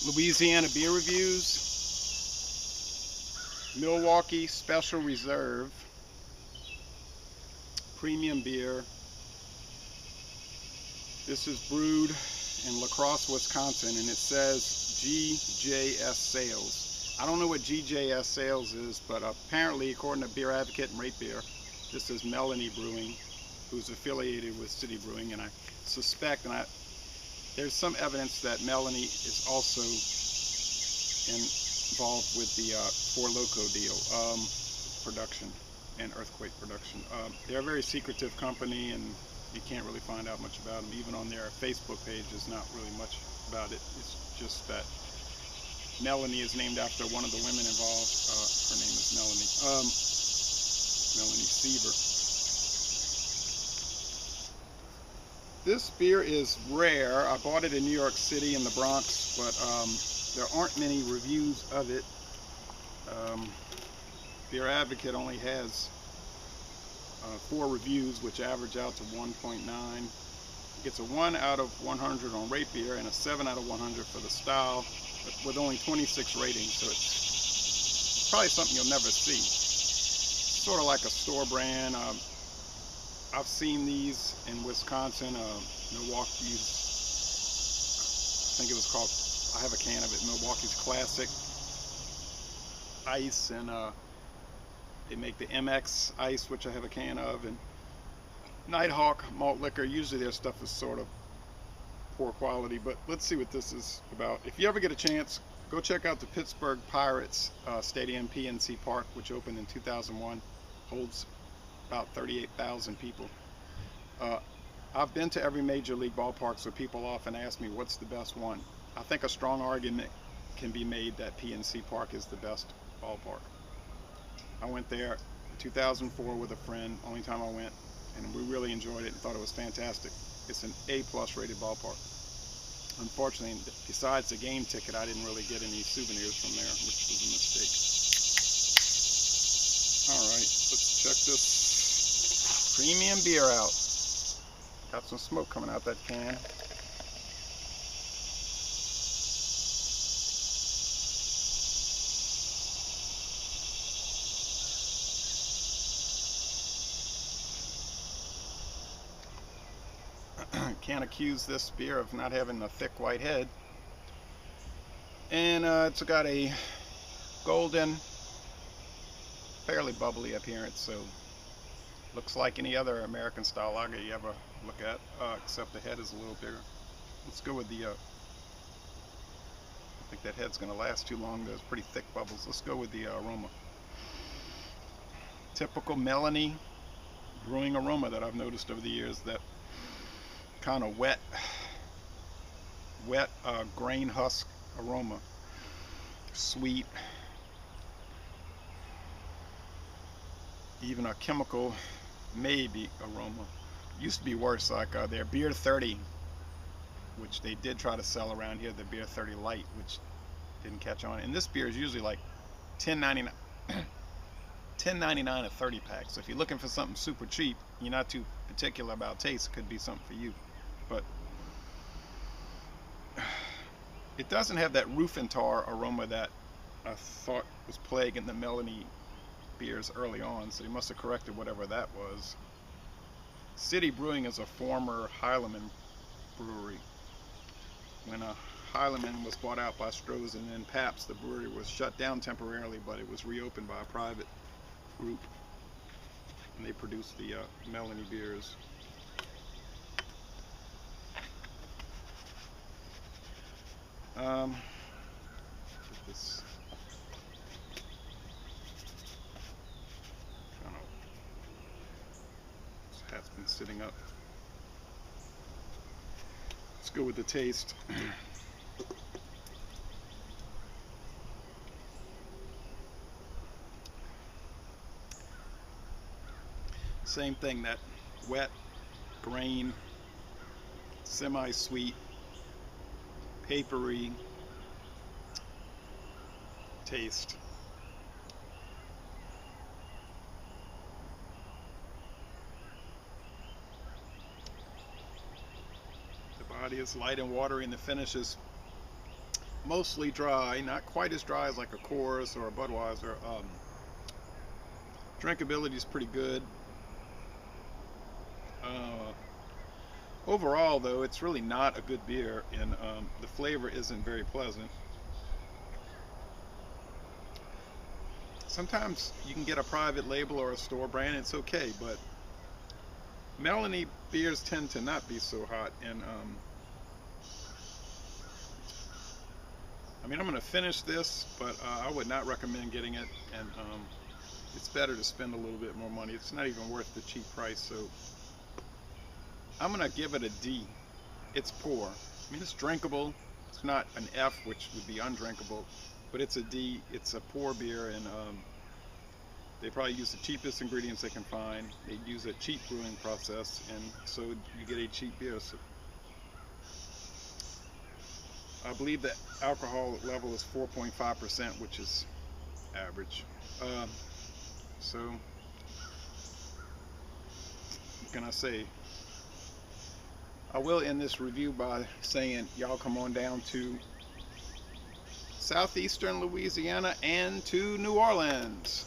Louisiana beer reviews. Milwaukee Special Reserve premium beer. This is brewed in Lacrosse, Wisconsin, and it says GJS Sales. I don't know what GJS Sales is, but apparently, according to Beer Advocate and Rate Beer, this is Melanie Brewing, who's affiliated with City Brewing, and I suspect, there's some evidence that Melanie is also involved with the Four Loko deal, production and Earthquake production. They're a very secretive company, and you can't really find out much about them. Even on their Facebook page, there's not really much about it. It's just that Melanie is named after one of the women involved. Her name is Melanie. Melanie Seaver. This beer is rare. I bought it in New York City in the Bronx, but there aren't many reviews of it. Beer Advocate only has 4 reviews, which average out to 1.9. It gets a 1 out of 100 on Rate Beer and a 7 out of 100 for the style, but with only 26 ratings, so it's probably something you'll never see. Sort of like a store brand. I've seen these in Wisconsin, Milwaukee's, I think it was called, I have a can of it, Milwaukee's Classic Ice, and they make the MX Ice, which I have a can of, and Nighthawk malt liquor. Usually their stuff is sort of poor quality, but let's see what this is about. If you ever get a chance, go check out the Pittsburgh Pirates Stadium, PNC Park, which opened in 2001. Holds about 38,000 people. I've been to every major league ballpark, so people often ask me what's the best one. I think a strong argument can be made that PNC Park is the best ballpark. I went there in 2004 with a friend, only time I went, and we really enjoyed it and thought it was fantastic. It's an A+ rated ballpark. Unfortunately, besides the game ticket, I didn't really get any souvenirs from there, which was a mistake. Alright, let's check this premium beer out. Got some smoke coming out that can. Can't accuse this beer of not having a thick white head. And it's got a golden, fairly bubbly appearance, so looks like any other American style lager you ever look at, except the head is a little bigger. Let's go with the, I think that head's going to last too long. There's pretty thick bubbles. Let's go with the aroma. Typical Melanie brewing aroma that I've noticed over the years, that kind of wet grain husk aroma. Sweet. Even a chemical maybe aroma. Used to be worse, like their Beer 30, which they did try to sell around here, the Beer 30 Light, which didn't catch on. And this beer is usually like $10.99 $10.99 a 30 pack. So if you're looking for something super cheap, you're not too particular about taste, it could be something for you. But it doesn't have that roof and tar aroma that I thought was plaguing the Melanie beers early on, so they must have corrected whatever that was. City Brewing is a former Heilemann brewery. When Heilemann was bought out by Stroh's and then Pabst, the brewery was shut down temporarily, but it was reopened by a private group, and they produced the Melanie beers. This, I don't know, this hat's been sitting up. Let's go with the taste. Same thing, that wet grain, semi-sweet, papery taste. The body is light and watery, and the finish is mostly dry, not quite as dry as like a Crosse or a Budweiser. Drinkability is pretty good. Uh, Overall, though, it's really not a good beer, and the flavor isn't very pleasant. Sometimes you can get a private label or a store brand, it's okay, but Melanie beers tend to not be so hot, and I mean, I'm going to finish this, but I would not recommend getting it, and it's better to spend a little bit more money. It's not even worth the cheap price, so I'm going to give it a D. It's poor. I mean, it's drinkable. It's not an F, which would be undrinkable, but it's a D. It's a poor beer, and they probably use the cheapest ingredients they can find. They use a cheap brewing process, and so you get a cheap beer. So I believe the alcohol level is 4.5%, which is average. Um, so, what can I say? I will end this review by saying y'all come on down to southeastern Louisiana and to New Orleans.